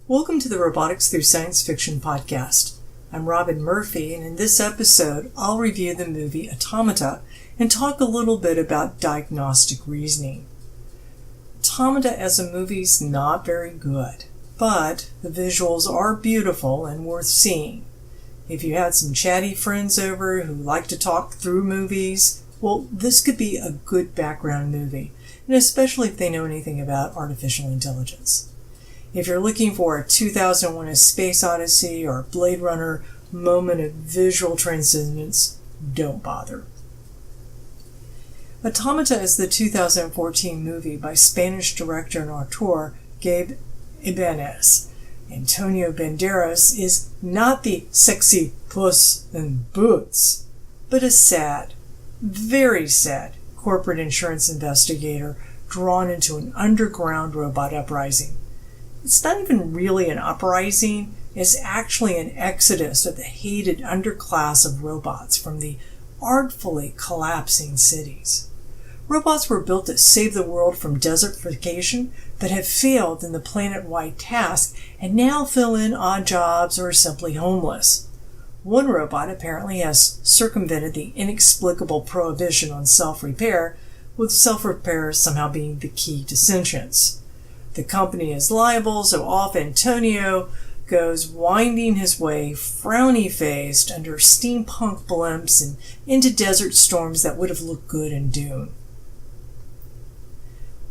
Welcome to the Robotics Through Science Fiction podcast. I'm Robin Murphy, and in this episode, I'll review the movie Automata and talk a little bit about diagnostic reasoning. Automata as a movie's not very good, but the visuals are beautiful and worth seeing. If you had some chatty friends over who like to talk through movies, well, this could be a good background movie, and especially if they know anything about artificial intelligence. If you're looking for a 2001: A Space Odyssey or Blade Runner moment of visual transcendence, don't bother. Automata is the 2014 movie by Spanish director and auteur Gabe Ibáñez Antonio Banderas is not the sexy Puss in Boots, but a sad, very sad corporate insurance investigator drawn into an underground robot uprising. It's not even really an uprising, it's actually an exodus of the hated underclass of robots from the artfully collapsing cities. Robots were built to save the world from desertification, but have failed in the planet-wide task and now fill in odd jobs or are simply homeless. One robot apparently has circumvented the inexplicable prohibition on self-repair, with self-repair somehow being the key to sentience. The company is liable, so off Antonio goes winding his way, frowny faced, under steampunk blimps and into desert storms that would have looked good in Dune.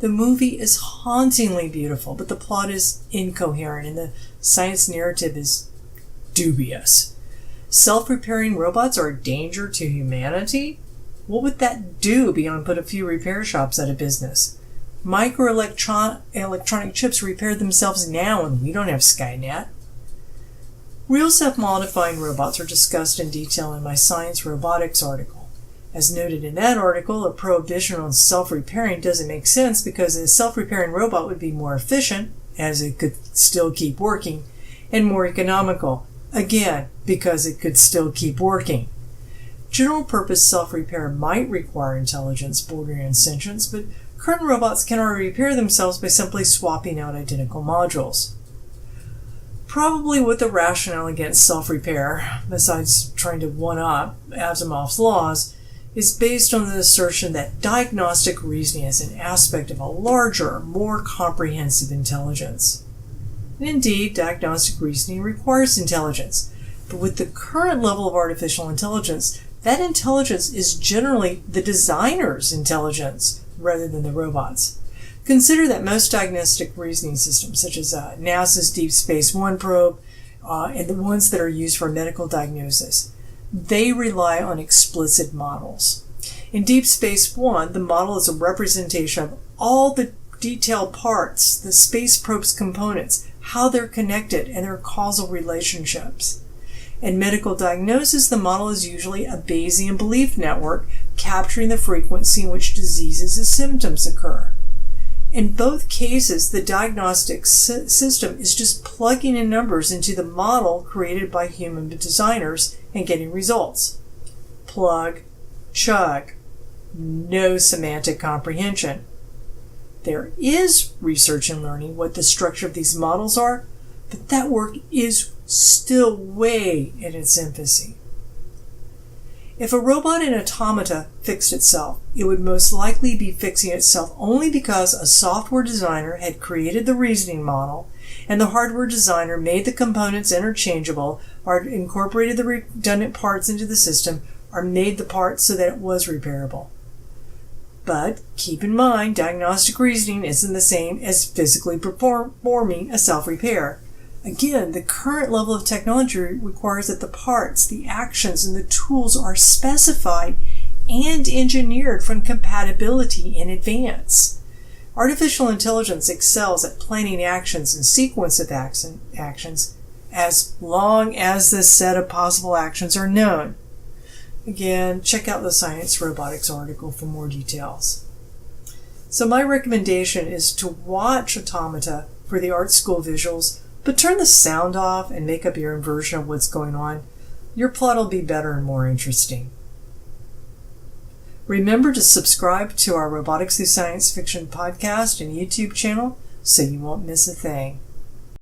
The movie is hauntingly beautiful, but the plot is incoherent and the science narrative is dubious. Self-repairing robots are a danger to humanity? What would that do beyond put a few repair shops out of business? Microelectronic chips repair themselves now and we don't have Skynet. Real self-modifying robots are discussed in detail in my Science Robotics article. As noted in that article, a prohibition on self-repairing doesn't make sense because a self-repairing robot would be more efficient, as it could still keep working, and more economical, again, because it could still keep working. General-purpose self-repair might require intelligence bordering on sentience, but current robots can already repair themselves by simply swapping out identical modules. Probably with the rationale against self-repair, besides trying to one-up Asimov's laws, is based on the assertion that diagnostic reasoning is an aspect of a larger, more comprehensive intelligence. And indeed, diagnostic reasoning requires intelligence, but with the current level of artificial intelligence, that intelligence is generally the designer's intelligence rather than the robots. Consider that most diagnostic reasoning systems, such as NASA's Deep Space One probe and the ones that are used for medical diagnosis, they rely on explicit models. In Deep Space One, the model is a representation of all the detailed parts, the space probe's components, how they're connected, and their causal relationships. In medical diagnosis, the model is usually a Bayesian belief network capturing the frequency in which diseases and symptoms occur. In both cases, the diagnostic system is just plugging in numbers into the model created by human designers and getting results. Plug, chug, no semantic comprehension. There is research and learning what the structure of these models are, but that work is still way in its infancy. If a robot in Automata fixed itself, it would most likely be fixing itself only because a software designer had created the reasoning model and the hardware designer made the components interchangeable or incorporated the redundant parts into the system or made the parts so that it was repairable. But keep in mind, diagnostic reasoning isn't the same as physically performing a self-repair. Again, the current level of technology requires that the parts, the actions, and the tools are specified and engineered from compatibility in advance. Artificial intelligence excels at planning actions and sequence of actions as long as the set of possible actions are known. Again, check out the Science Robotics article for more details. So my recommendation is to watch Automata for the art school visuals, but turn the sound off and make up your own version of what's going on. Your plot will be better and more interesting. Remember to subscribe to our Robotics Through Science Fiction podcast and YouTube channel so you won't miss a thing.